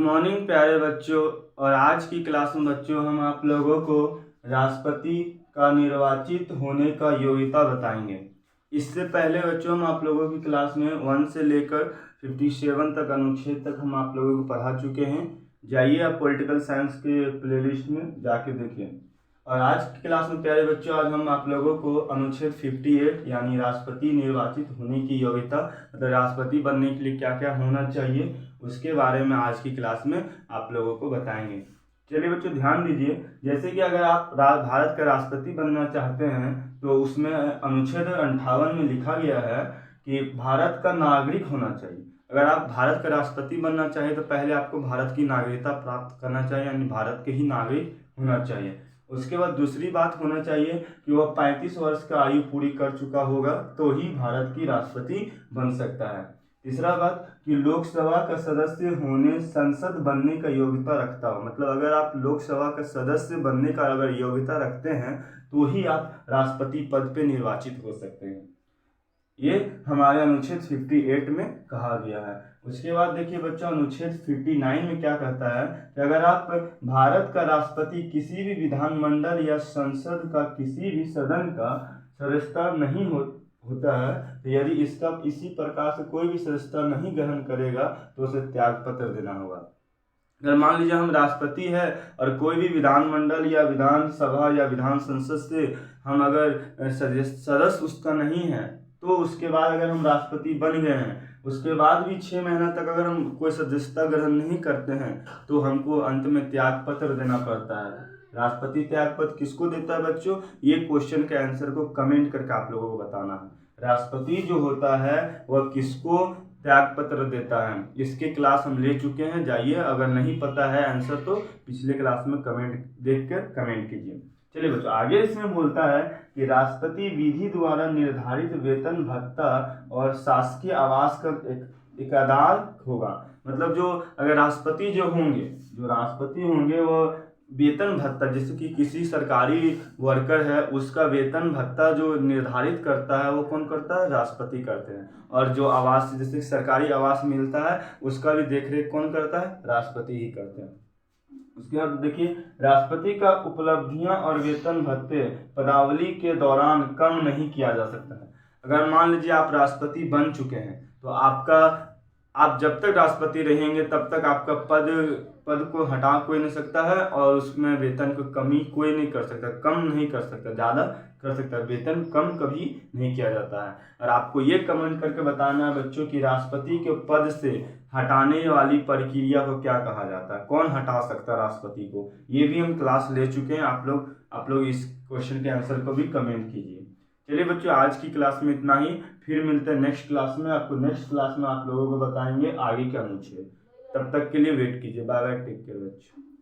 Morning प्यारे बच्चों। और आज की क्लास में बच्चों हम आप लोगों को राष्ट्रपति का निर्वाचित होने का योग्यता बताएंगे। इससे पहले बच्चों हम आप लोगों की क्लास में 1 से लेकर 57 तक अनुच्छेद तक हम आप लोगों को पढ़ा चुके हैं। जाइए आप पॉलिटिकल साइंस के प्लेलिस्ट में जाके देखिए। और आज की क्लास में प्यारे बच्चों आज हम आप लोगों को अनुच्छेद 58 यानी राष्ट्रपति निर्वाचित होने की योग्यता, मतलब राष्ट्रपति बनने के लिए क्या क्या होना चाहिए, उसके बारे में आज की क्लास में आप लोगों को बताएंगे। चलिए बच्चों ध्यान दीजिए, जैसे कि अगर आप भारत का राष्ट्रपति बनना चाहते हैं तो उसमें अनुच्छेद 58 में लिखा गया है कि भारत का नागरिक होना चाहिए। अगर आप भारत का राष्ट्रपति बनना चाहिए तो पहले आपको भारत की नागरिकता प्राप्त करना चाहिए, यानी भारत के ही नागरिक होना चाहिए। उसके बाद दूसरी बात होना चाहिए कि वह 35 वर्ष का आयु पूरी कर चुका होगा तो ही भारत की राष्ट्रपति बन सकता है। तीसरा बात कि लोकसभा का सदस्य होने, संसद बनने का योग्यता रखता हो, मतलब अगर आप लोकसभा का सदस्य बनने का अगर योग्यता रखते हैं तो ही आप राष्ट्रपति पद पे निर्वाचित हो सकते हैं। ये हमारे अनुच्छेद 58 में कहा गया है। उसके बाद देखिए बच्चों अनुच्छेद 59 में क्या कहता है कि अगर आप भारत का राष्ट्रपति किसी भी विधानमंडल या संसद का किसी भी सदन का सदस्यता नहीं होता है तो यदि इसका इसी प्रकार से कोई भी सदस्यता नहीं ग्रहण करेगा तो उसे त्याग पत्र देना होगा। अगर मान लीजिए हम राष्ट्रपति है और कोई भी विधानमंडल या विधानसभा या विधान संसद से हम अगर सदस्य उसका नहीं है तो उसके बाद अगर हम राष्ट्रपति बन गए हैं उसके बाद भी 6 महीना तक अगर हम कोई सदस्यता ग्रहण नहीं करते हैं तो हमको अंत में त्याग पत्र देना पड़ता है। राष्ट्रपति त्याग पत्र किसको देता है बच्चों, ये क्वेश्चन के आंसर को कमेंट करके आप लोगों को बताना है। राष्ट्रपति जो होता है वह किसको त्याग पत्र देता है, इसके क्लास हम ले चुके हैं। जाइए अगर नहीं पता है आंसर तो पिछले क्लास में कमेंट देखकर कमेंट कीजिए। चलिए बच्चों आगे इसमें बोलता है कि राष्ट्रपति विधि द्वारा निर्धारित वेतन भत्ता और शासकीय आवास का एक आधार होगा। मतलब जो अगर राष्ट्रपति जो राष्ट्रपति होंगे वो वेतन भत्ता, जैसे कि किसी सरकारी वर्कर है उसका वेतन भत्ता जो निर्धारित करता है वो कौन करता है, राष्ट्रपति करते हैं। और जो आवास, जैसे सरकारी आवास मिलता है उसका भी देखरेख कौन करता है, राष्ट्रपति ही करते हैं। उसके बाद देखिए राष्ट्रपति का उपलब्धियां और वेतन भत्ते पदावली के दौरान कम नहीं किया जा सकता है। अगर मान लीजिए आप राष्ट्रपति बन चुके हैं तो आप जब तक राष्ट्रपति रहेंगे तब तक आपका पद को हटा कोई नहीं सकता है और उसमें वेतन को कमी कोई नहीं कर सकता, कम नहीं कर सकता, ज़्यादा कर सकता है, वेतन कम कभी नहीं किया जाता है। और आपको ये कमेंट करके बताना है बच्चों कि राष्ट्रपति के पद से हटाने वाली प्रक्रिया को क्या कहा जाता है, कौन हटा सकता है राष्ट्रपति को, ये भी हम क्लास ले चुके हैं। आप लोग इस क्वेश्चन के आंसर को भी कमेंट कीजिए। चलिए बच्चों आज की क्लास में इतना ही, फिर मिलते हैं नेक्स्ट क्लास में। आपको नेक्स्ट क्लास में आप लोगों को बताएंगे आगे के अनुच्छेद। तब तक के लिए वेट कीजिए। बाय बाय, टेक केयर बच्चों।